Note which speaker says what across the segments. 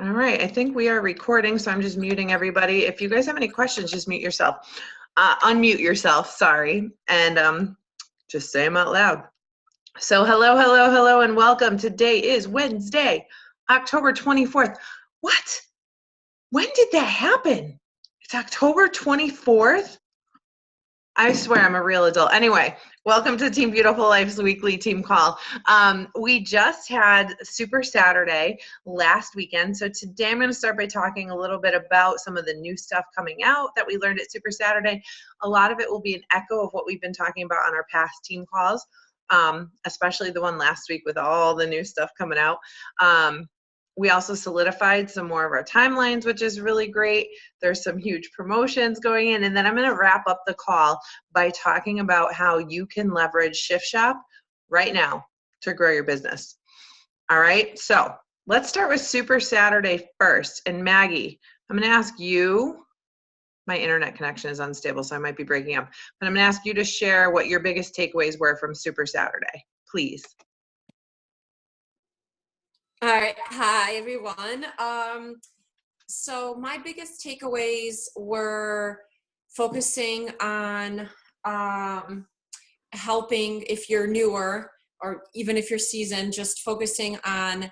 Speaker 1: All right, I think we are recording, so I'm just muting everybody. If you guys have any questions, just mute yourself. Unmute yourself, sorry, and just say them out loud. So hello, and welcome. Today is Wednesday, October 24th. What? When did that happen? It's October 24th? I swear I'm a real adult. Anyway, welcome to Team Beautiful Life's weekly team call. We just had Super Saturday last weekend. So today I'm going to start by talking a little bit about some of the new stuff coming out that we learned at Super Saturday. A lot of it will be an echo of what we've been talking about on our past team calls, especially the one last week with all the new stuff coming out. We also solidified some more of our timelines, which is really great. There's some huge promotions going in. And then I'm going to wrap up the call by talking about how you can leverage Shift Shop right now to grow your business. All right, so let's start with Super Saturday first. And Maggie, I'm going to ask you, my internet connection is unstable, so I might be breaking up, but I'm going to ask you to share what your biggest takeaways were from Super Saturday, please.
Speaker 2: All right. Hi, everyone. So my biggest takeaways were focusing on helping, if you're newer or even if you're seasoned, just focusing on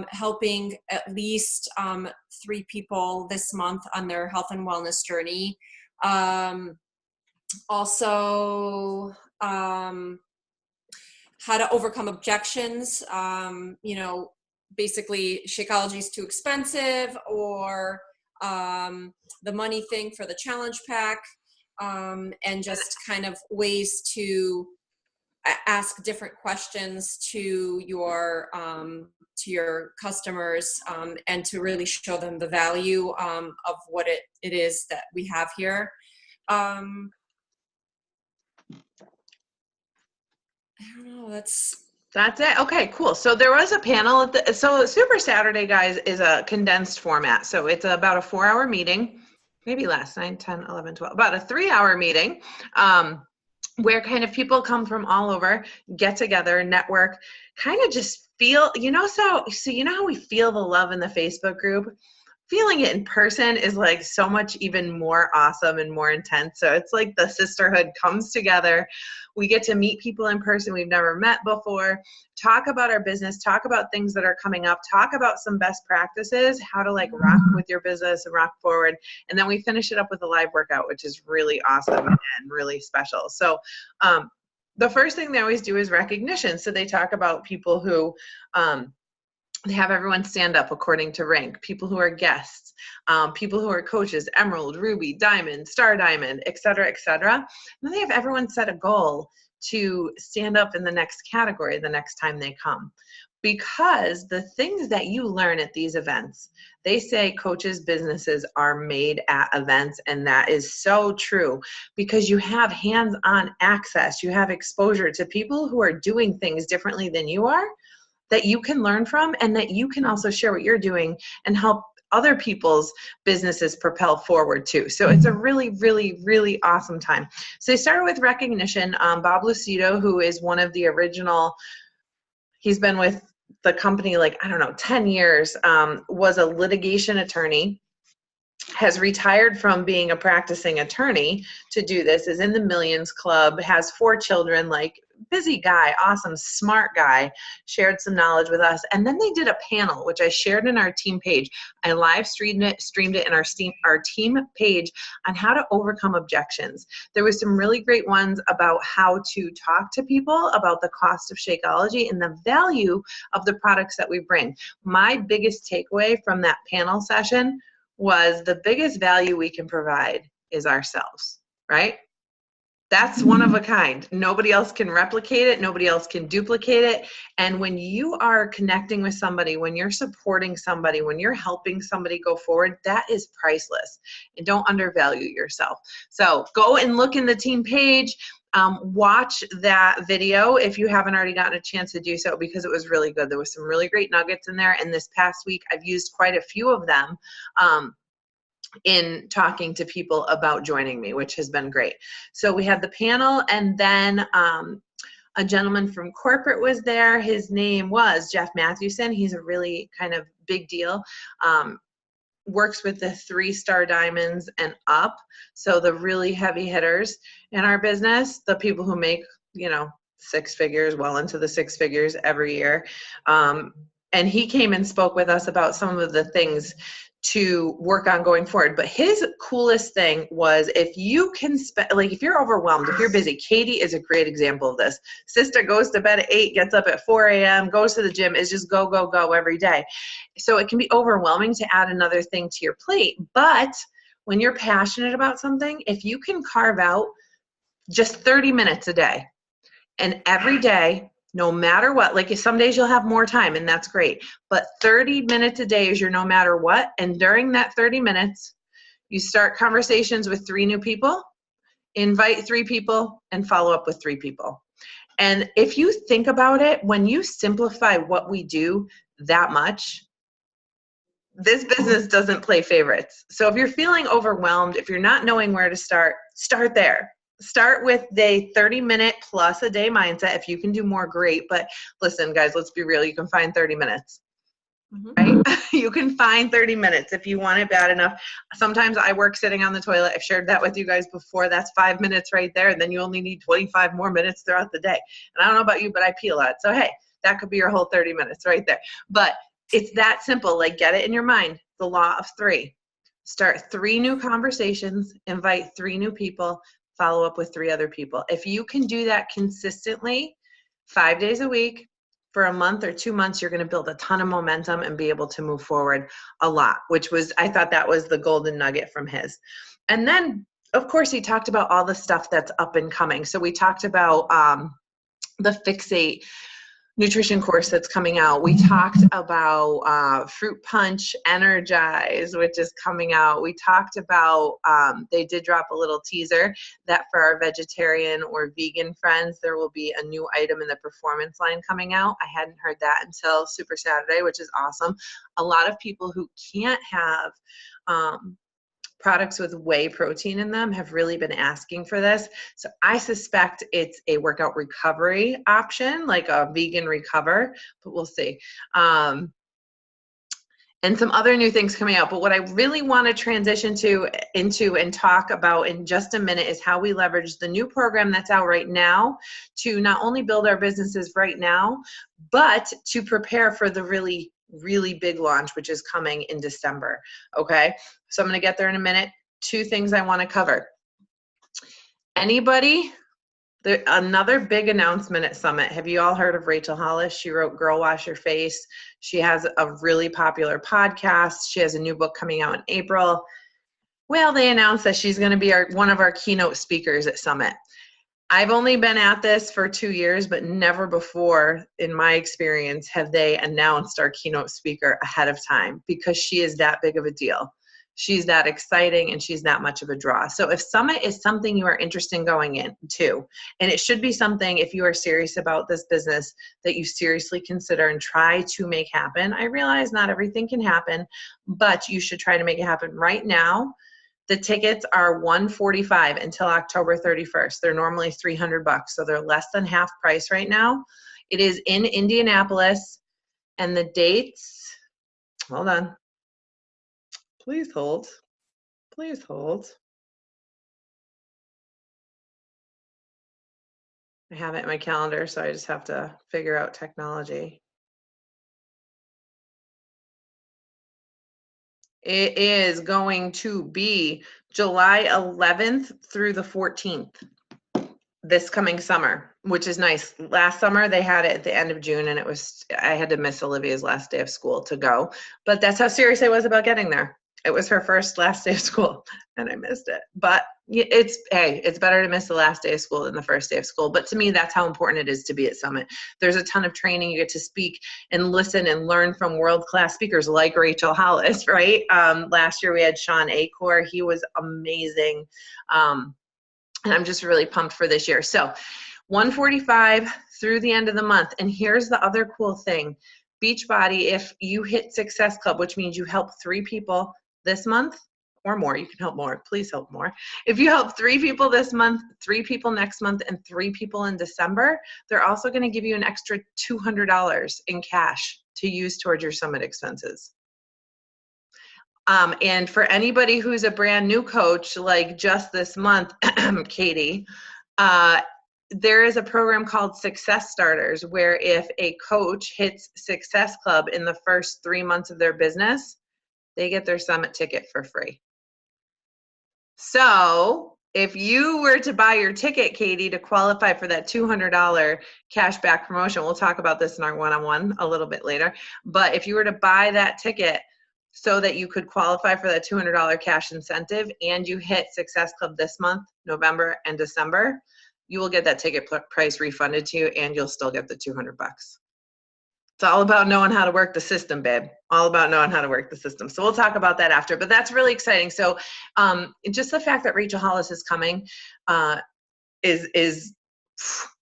Speaker 2: helping at least 3 people this month on their health and wellness journey. Also, how to overcome objections, basically Shakeology is too expensive, or the money thing for the challenge pack, and just kind of ways to ask different questions to your customers, and to really show them the value of what it is that we have here. I don't know, that's it.
Speaker 1: Okay, cool. So there was a panel so Super Saturday, guys, is a condensed format. So it's about a 4-hour meeting, maybe less, 9, 10, 11, 12, about a 3-hour meeting, where kind of people come from all over, get together, network, kind of just feel, so you know how we feel the love in the Facebook group? Feeling it in person is like so much even more awesome and more intense. So it's like the sisterhood comes together. We get to meet people in person we've never met before, talk about our business, talk about things that are coming up, talk about some best practices, how to like rock with your business and rock forward. And then we finish it up with a live workout, which is really awesome and really special. So the first thing they always do is recognition. So they talk about people who they have everyone stand up according to rank, people who are guests, people who are coaches, Emerald, Ruby, Diamond, Star Diamond, et cetera, et cetera. And then they have everyone set a goal to stand up in the next category the next time they come. Because the things that you learn at these events, they say coaches' businesses are made at events, and that is so true because you have hands-on access, you have exposure to people who are doing things differently than you are, that you can learn from, and that you can also share what you're doing and help other people's businesses propel forward too. So it's a really, really, really awesome time. So they started with recognition. Bob Lucido, who is one of the original, he's been with the company like, 10 years, was a litigation attorney, has retired from being a practicing attorney to do this, is in the Millions Club, has 4 children, like busy guy, awesome, smart guy, shared some knowledge with us. And then they did a panel, which I shared in our team page. I live streamed it in our team page on how to overcome objections. There was some really great ones about how to talk to people about the cost of Shakeology and the value of the products that we bring. My biggest takeaway from that panel session was the biggest value we can provide is ourselves, right? That's one of a kind. Nobody else can replicate it. Nobody else can duplicate it. And when you are connecting with somebody, when you're supporting somebody, when you're helping somebody go forward, that is priceless. And don't undervalue yourself. So go and look in the team page. Watch that video if you haven't already gotten a chance to do so, because it was really good. There was some really great nuggets in there. And this past week, I've used quite a few of them in talking to people about joining me, which has been great. So we had the panel, and then A gentleman from corporate was there. His name was Jeff Matthewson. He's a really kind of big deal. Works with the 3-star diamonds and up. So the really heavy hitters in our business, the people who make, 6 figures, well into the 6 figures every year. And he came and spoke with us about some of the things to work on going forward. But his coolest thing was, if you can if you're overwhelmed, if you're busy, Katie is a great example of this. Sister goes to bed at 8, gets up at 4 a.m., goes to the gym, is just go, go, go every day. So it can be overwhelming to add another thing to your plate. But when you're passionate about something, if you can carve out just 30 minutes a day, and every day, no matter what, like some days you'll have more time and that's great, but 30 minutes a day is your no matter what. And during that 30 minutes, you start conversations with 3 new people, invite 3 people, and follow up with 3 people. And if you think about it, when you simplify what we do that much, this business doesn't play favorites. So if you're feeling overwhelmed, if you're not knowing where to start there. Start with the 30-minute plus a day mindset. If you can do more, great. But listen, guys, let's be real. You can find 30 minutes, right? You can find 30 minutes if you want it bad enough. Sometimes I work sitting on the toilet. I've shared that with you guys before. That's 5 minutes right there. And then you only need 25 more minutes throughout the day. And I don't know about you, but I pee a lot. So, hey, that could be your whole 30 minutes right there. But it's that simple. Like, get it in your mind. The law of 3. Start 3 new conversations, invite 3 new people, follow up with 3 other people. If you can do that consistently 5 days a week for a month or 2 months, you're going to build a ton of momentum and be able to move forward a lot, I thought that was the golden nugget from his. And then, of course, he talked about all the stuff that's up and coming. So we talked about the Fixate nutrition course that's coming out. We talked about Fruit Punch Energize, which is coming out. We talked about, they did drop a little teaser that for our vegetarian or vegan friends, there will be a new item in the performance line coming out. I hadn't heard that until Super Saturday, which is awesome. A lot of people who can't have products with whey protein in them have really been asking for this. So I suspect it's a workout recovery option, like a vegan recover, but we'll see. And some other new things coming out. But what I really want to transition into and talk about in just a minute is how we leverage the new program that's out right now to not only build our businesses right now, but to prepare for the really big launch, which is coming in December. Okay. So I'm going to get there in a minute. 2 things I want to cover. Another big announcement at Summit. Have you all heard of Rachel Hollis? She wrote Girl Wash Your Face. She has a really popular podcast. She has a new book coming out in April. Well, they announced that she's going to be one of our keynote speakers at Summit. I've only been at this for 2 years, but never before, in my experience, have they announced our keynote speaker ahead of time, because she is that big of a deal. She's that exciting and she's that much of a draw. So if Summit is something you are interested in going into, and it should be something, if you are serious about this business, that you seriously consider and try to make happen. I realize not everything can happen, but you should try to make it happen right now. The tickets are $145 until October 31st. They're normally $300, so they're less than half price right now. It is in Indianapolis, and the dates, hold on. Please hold. Please hold. I have it in my calendar, so I just have to figure out technology. It is going to be July 11th through the 14th this coming summer, which is nice. Last summer they had it at the end of June, and I had to miss Olivia's last day of school to go, but that's how serious I was about getting there. It was her first last day of school and I missed it. But it's better to miss the last day of school than the first day of school. But to me, that's how important it is to be at Summit. There's a ton of training. You get to speak and listen and learn from world-class speakers like Rachel Hollis, right? Last year we had Sean Acor. He was amazing. And I'm just really pumped for this year. So $145 through the end of the month. And here's the other cool thing. Beachbody, if you hit Success Club, which means you help 3 people this month, or more, you can help more, please help more. If you help 3 people this month, 3 people next month, and 3 people in December, they're also going to give you an extra $200 in cash to use towards your summit expenses. And for anybody who's a brand new coach, like just this month, Katie, there is a program called Success Starters, where if a coach hits Success Club in the first 3 months of their business, they get their summit ticket for free. So if you were to buy your ticket, Katie, to qualify for that $200 cashback promotion, we'll talk about this in our one-on-one a little bit later, but if you were to buy that ticket so that you could qualify for that $200 cash incentive and you hit Success Club this month, November and December, you will get that ticket price refunded to you and you'll still get the $200. It's all about knowing how to work the system, babe. All about knowing how to work the system. So we'll talk about that after, but that's really exciting. So just the fact that Rachel Hollis is coming is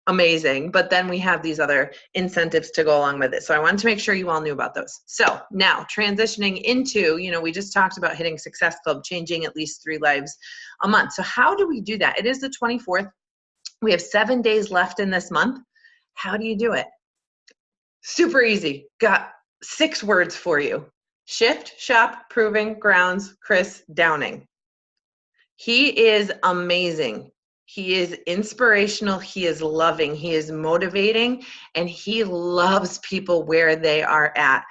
Speaker 1: amazing. But then we have these other incentives to go along with it. So I wanted to make sure you all knew about those. So now transitioning into, we just talked about hitting Success Club, changing at least 3 lives a month. So how do we do that? It is the 24th. We have 7 days left in this month. How do you do it? Super easy. Got 6 words for you. Shift, Shop, Proving Grounds, Chris Downing. He is amazing. He is inspirational. He is loving. He is motivating. And he loves people where they are at.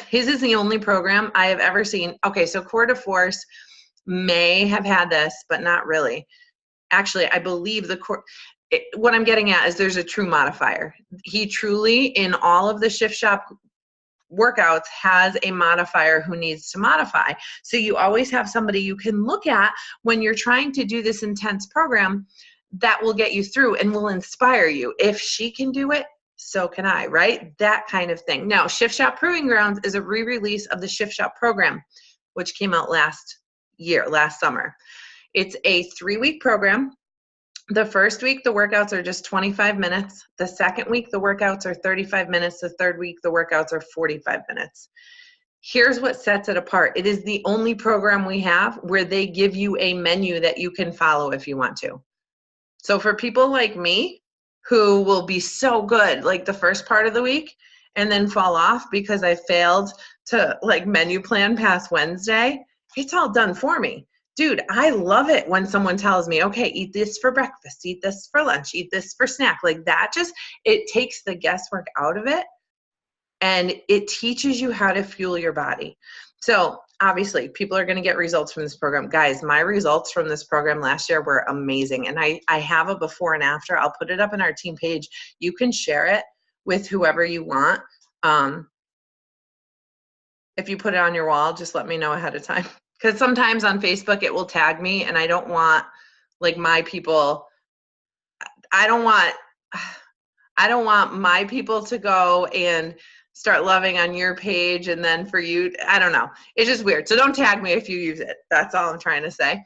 Speaker 1: His is the only program I have ever seen. Okay, so Core de Force may have had this, but not really. Actually, I believe what I'm getting at is there's a true modifier. He truly, in all of the Shift Shop workouts, has a modifier who needs to modify. So you always have somebody you can look at when you're trying to do this intense program that will get you through and will inspire you. If she can do it, so can I, right? That kind of thing. Now, Shift Shop Proving Grounds is a re-release of the Shift Shop program, which came out last summer. It's a 3-week program. The first week, the workouts are just 25 minutes. The second week, the workouts are 35 minutes. The third week, the workouts are 45 minutes. Here's what sets it apart. It is the only program we have where they give you a menu that you can follow if you want to. So for people like me who will be so good like the first part of the week and then fall off because I failed to menu plan past Wednesday, it's all done for me. Dude, I love it when someone tells me, okay, eat this for breakfast, eat this for lunch, eat this for snack. Like that it takes the guesswork out of it and it teaches you how to fuel your body. So obviously people are going to get results from this program. Guys, my results from this program last year were amazing. And I have a before and after. I'll put it up in our team page. You can share it with whoever you want. If you put it on your wall, just let me know ahead of time. Because sometimes on Facebook it will tag me and I don't want my people, I don't want my people to go and start loving on your page and then for you, I don't know. It's just weird. So don't tag me if you use it. That's all I'm trying to say.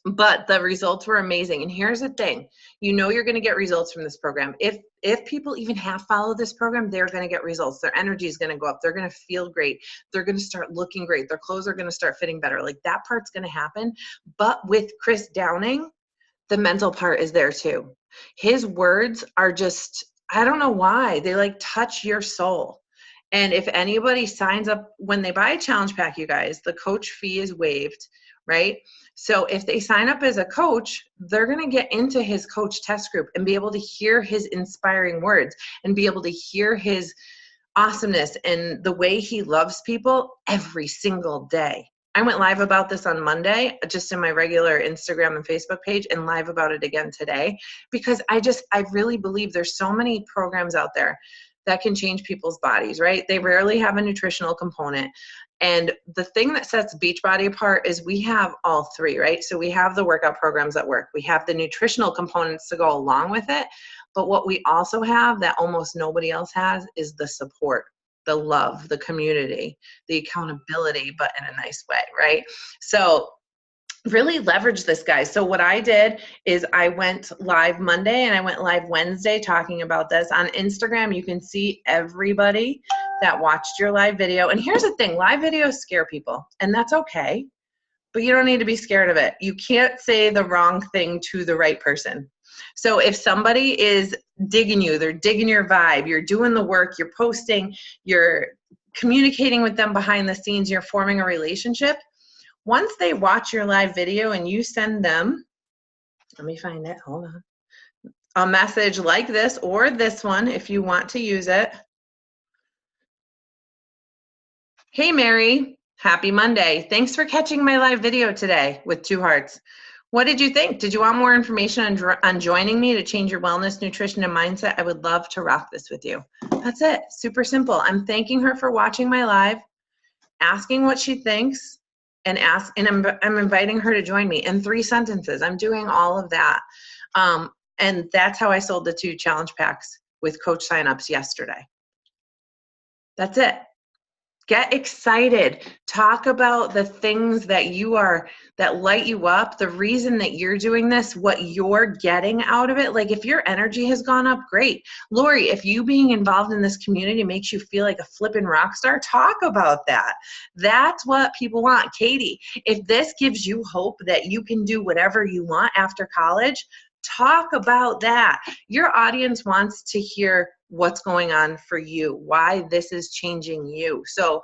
Speaker 1: But the results were amazing. And here's the thing, you're going to get results from this program. If people even half follow this program, they're going to get results. Their energy is going to go up. They're going to feel great. They're going to start looking great. Their clothes are going to start fitting better. That part's going to happen. But with Chris Downing, the mental part is there too. His words are just, I don't know why, they touch your soul. And if anybody signs up when they buy a challenge pack, you guys, the coach fee is waived, right? So if they sign up as a coach, they're going to get into his coach test group and be able to hear his inspiring words and be able to hear his awesomeness and the way he loves people every single day. I went live about this on Monday, just in my regular Instagram and Facebook page, and live about it again today, because I really believe there's so many programs out there that can change people's bodies, right? They rarely have a nutritional component. And the thing that sets Beachbody apart is we have all 3, right? So we have the workout programs that work. We have the nutritional components to go along with it. But what we also have that almost nobody else has is the support, the love, the community, the accountability, but in a nice way, right? So really leverage this, guys. So what I did is I went live Monday and I went live Wednesday talking about this. On Instagram, you can see everybody that watched your live video. And here's the thing, live videos scare people, and that's okay, but you don't need to be scared of it. You can't say the wrong thing to the right person. So if somebody is digging you, they're digging your vibe, you're doing the work, you're posting, you're communicating with them behind the scenes, you're forming a relationship. Once they watch your live video and you send them, let me find it, hold on, a message like this or this one if you want to use it. Hey, Mary, happy Monday. Thanks for catching my live video today with 2 hearts. What did you think? Did you want more information on joining me to change your wellness, nutrition, and mindset? I would love to rock this with you. That's it. Super simple. I'm thanking her for watching my live, asking what she thinks, and I'm inviting her to join me in 3 sentences. I'm doing all of that. And that's how I sold the 2 challenge packs with coach signups yesterday. That's it. Get excited. Talk about the things that that light you up, the reason that you're doing this, what you're getting out of it. Like if your energy has gone up, great. Lori, if you being involved in this community makes you feel like a flippin' rock star, talk about that. That's what people want. Katie, if this gives you hope that you can do whatever you want after college, talk about that. Your audience wants to hear what's going on for you, why this is changing you. So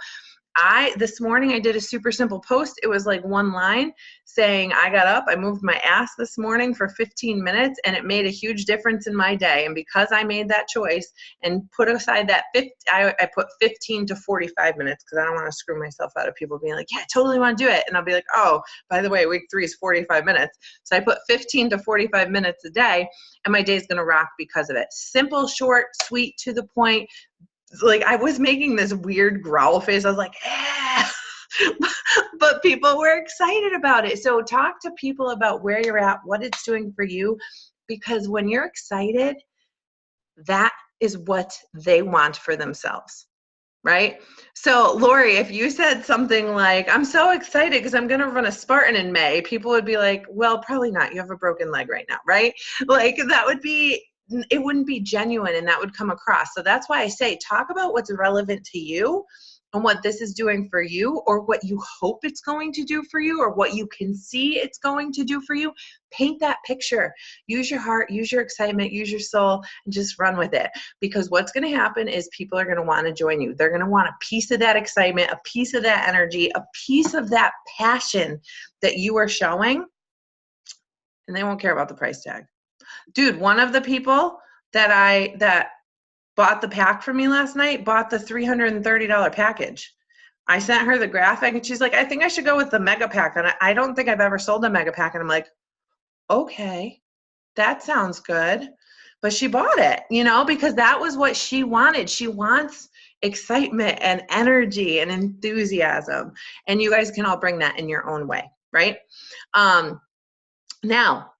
Speaker 1: this morning I did a super simple post. It was like 1 line saying, I got up, I moved my ass this morning for 15 minutes and it made a huge difference in my day. And because I made that choice and put aside that I put 15 to 45 minutes because I don't want to screw myself out of people being like, yeah, I totally want to do it. And I'll be like, oh, by the way, week 3 is 45 minutes. So I put 15 to 45 minutes a day and my day is going to rock because of it. Simple, short, sweet, to the point. Like I was making this weird growl face. I was like, but people were excited about it. So talk to people about where you're at, what it's doing for you, because when you're excited, that is what they want for themselves, right? So Lori, if you said something like, I'm so excited because I'm going to run a Spartan in May, people would be like, well, probably not. You have a broken leg right now, right? Like it wouldn't be genuine and that would come across. So that's why I say, talk about what's relevant to you and what this is doing for you, or what you hope it's going to do for you, or what you can see it's going to do for you. Paint that picture. Use your heart, use your excitement, use your soul, and just run with it. Because what's going to happen is people are going to want to join you. They're going to want a piece of that excitement, a piece of that energy, a piece of that passion that you are showing, and they won't care about the price tag. Dude, one of the people that bought the pack for me last night bought the $330 package. I sent her the graphic and she's like, I think I should go with the mega pack. And I don't think I've ever sold a mega pack. And I'm like, okay, that sounds good. But she bought it, because that was what she wanted. She wants excitement and energy and enthusiasm. And you guys can all bring that in your own way, right? Now,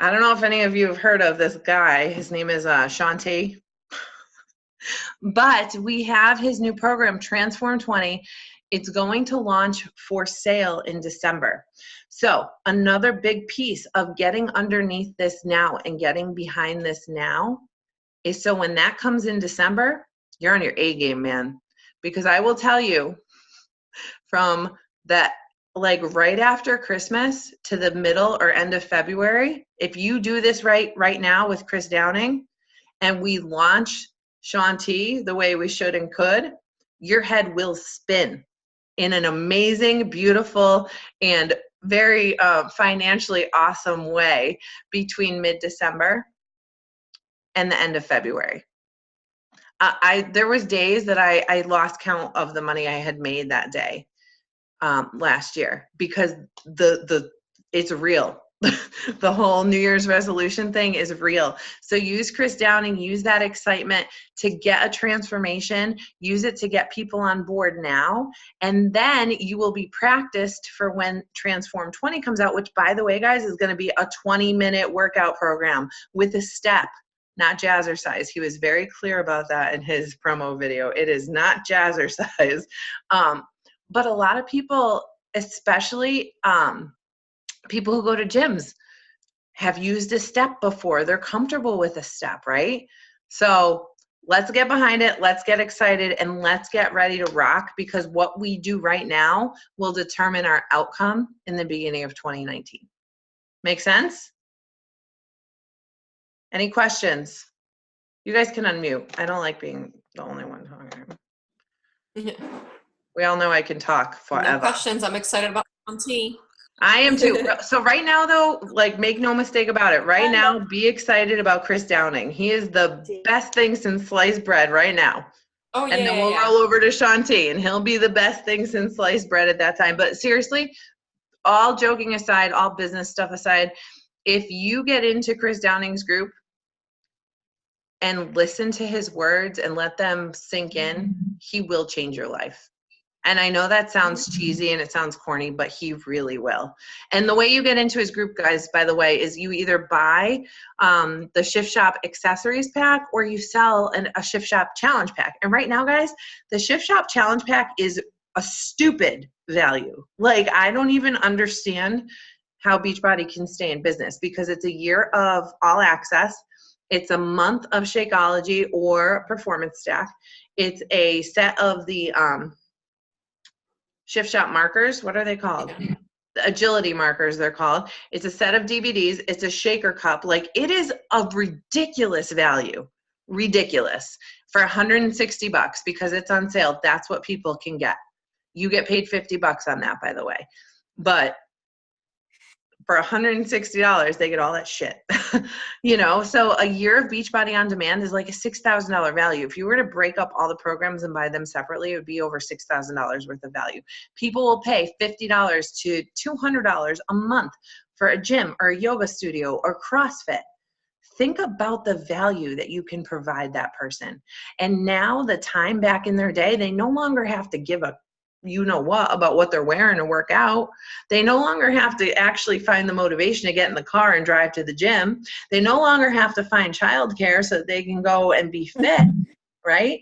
Speaker 1: I don't know if any of you have heard of this guy. His name is Shaun T. But we have his new program, Transform 20. It's going to launch for sale in December. So another big piece of getting underneath this now and getting behind this now is so when that comes in December, you're on your A game, man. Because I will tell you, from that, like right after Christmas to the middle or end of February, if you do this right now with Chris Downing and we launch Shaun T the way we should and could, your head will spin in an amazing, beautiful, and very financially awesome way between mid-December and the end of February. There was days that I lost count of the money I had made that day last year, because it's real. The whole New Year's resolution thing is real. So use Chris Downing, use that excitement to get a transformation, use it to get people on board now, and then you will be practiced for when Transform 20 comes out, which, by the way, guys, is going to be a 20-minute workout program with a step, not jazzercise. He was very clear about that in his promo video. It is not jazzercise. But a lot of people, especially people who go to gyms, have used a step before. They're comfortable with a step, right? So let's get behind it. Let's get excited and let's get ready to rock, because what we do right now will determine our outcome in the beginning of 2019. Make sense? Any questions? You guys can unmute. I don't like being the only one talking. We all know I can talk forever.
Speaker 2: No questions. I'm excited about tea.
Speaker 1: I am too. So right now though, like, make no mistake about it. Right now, be excited about Chris Downing. He is the best thing since sliced bread right now.
Speaker 2: Oh, yeah.
Speaker 1: And then we'll roll over to Shaun T, and he'll be the best thing since sliced bread at that time. But seriously, all joking aside, all business stuff aside, if you get into Chris Downing's group and listen to his words and let them sink in, he will change your life. And I know that sounds cheesy and it sounds corny, but he really will. And the way you get into his group, guys, by the way, is you either buy the Shift Shop accessories pack or you sell a Shift Shop challenge pack. And right now, guys, the Shift Shop challenge pack is a stupid value. Like, I don't even understand how Beachbody can stay in business, because it's a year of all access. It's a month of Shakeology or Performance Stack. It's a set of the Shift Shop markers. What are they called?
Speaker 2: Yeah.
Speaker 1: The agility markers, they're called. It's a set of DVDs. It's a shaker cup. Like, it is a ridiculous value. Ridiculous. For $160 because it's on sale. That's what people can get. You get paid $50 on that, by the way. But for $160, they get all that shit. You know, so a year of Beachbody On Demand is like a $6,000 value. If you were to break up all the programs and buy them separately, it would be over $6,000 worth of value. People will pay $50 to $200 a month for a gym or a yoga studio or CrossFit. Think about the value that you can provide that person. And now, the time back in their day, they no longer have to give a you know what about what they're wearing to work out. They no longer have to actually find the motivation to get in the car and drive to the gym. They no longer have to find childcare so that they can go and be fit, right?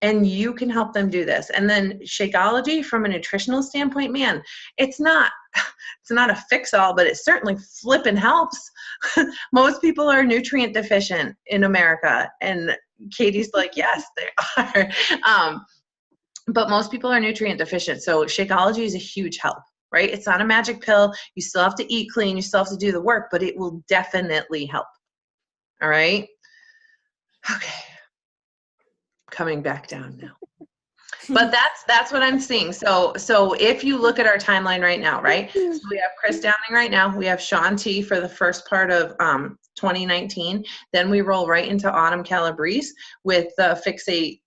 Speaker 1: And you can help them do this. And then Shakeology, from a nutritional standpoint, man, it's not a fix-all, but it certainly flipping helps. Most people are nutrient deficient in America, and Katie's like, yes, they are. But most people are nutrient deficient. So Shakeology is a huge help, right? It's not a magic pill. You still have to eat clean. You still have to do the work, but it will definitely help. All right. Okay. Coming back down now. But that's what I'm seeing. So if you look at our timeline right now, right? So we have Chris Downing right now. We have Shaun T for the first part of 2019. Then we roll right into Autumn Calabrese with the Fixate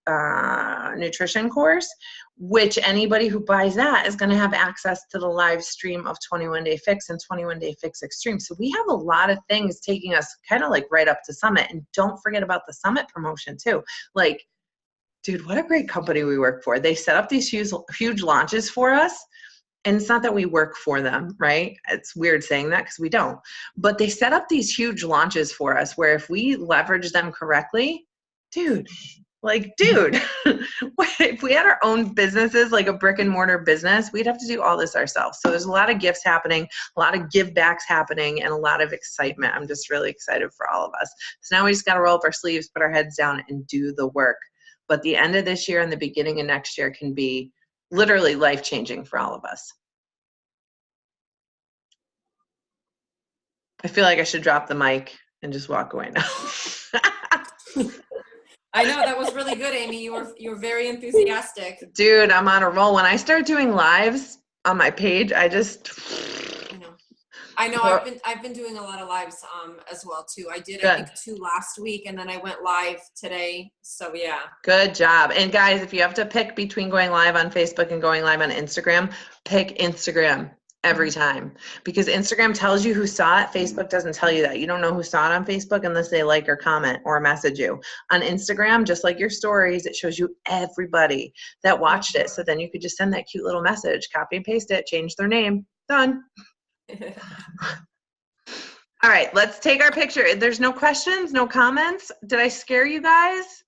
Speaker 1: nutrition course, which anybody who buys that is going to have access to the live stream of 21 Day Fix and 21 Day Fix Extreme. So we have a lot of things taking us kind of like right up to Summit. And don't forget about the Summit promotion too. Like, dude, what a great company we work for. They set up these huge launches for us. And it's not that we work for them, right? It's weird saying that because we don't. But they set up these huge launches for us where if we leverage them correctly, dude, if we had our own businesses, like a brick and mortar business, we'd have to do all this ourselves. So there's a lot of gifts happening, a lot of give backs happening, and a lot of excitement. I'm just really excited for all of us. So now we just got to roll up our sleeves, put our heads down, and do the work. But the end of this year and the beginning of next year can be literally life-changing for all of us. I feel like I should drop the mic and just walk away now.
Speaker 2: I know, that was really good, Amy. You were very enthusiastic.
Speaker 1: Dude, I'm on a roll. When I start doing lives on my page,
Speaker 2: I know. I've been doing a lot of lives as well too. I did, I think, 2 last week, and then I went live today. So yeah. Good
Speaker 1: job. And guys, if you have to pick between going live on Facebook and going live on Instagram, pick Instagram every time, because Instagram tells you who saw it. Facebook doesn't tell you that. You don't know who saw it on Facebook unless they like or comment or message you. On Instagram, just like your stories, it shows you everybody that watched it. So then you could just send that cute little message, copy and paste it, change their name, done. All right, let's take our picture. There's no questions, no comments. Did I scare you guys?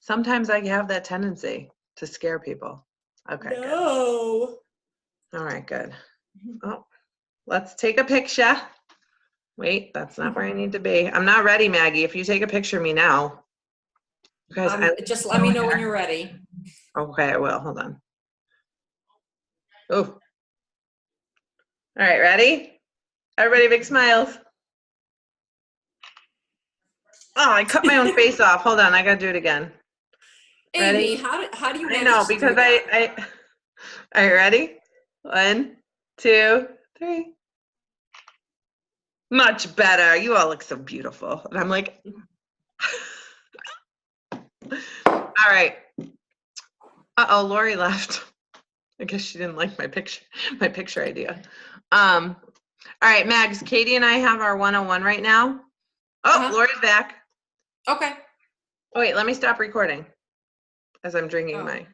Speaker 1: Sometimes I have that tendency to scare people. Okay.
Speaker 2: No.
Speaker 1: Good. All right, good. Oh, let's take a picture. Wait, that's not where I need to be. I'm not ready, Maggie. If you take a picture of me now. Guys,
Speaker 2: Just let me know when you're ready.
Speaker 1: Okay, I will. Hold on. Oh. All right, ready? Everybody, big smiles. Oh, I cut my own face off. Hold on, I gotta do it again.
Speaker 2: Amy,
Speaker 1: Ready?
Speaker 2: how do you
Speaker 1: I
Speaker 2: manage
Speaker 1: know,
Speaker 2: to do
Speaker 1: because
Speaker 2: that?
Speaker 1: all right, ready? 1, 2, 3. Much better. You all look so beautiful. And I'm like, all right. Uh-oh, Lori left. I guess she didn't like my picture idea. All right, Mags, Katie and I have our 101 right now. Oh, Lori's back.
Speaker 2: Okay.
Speaker 1: Oh, wait, let me stop recording as I'm drinking
Speaker 2: Oh.
Speaker 1: my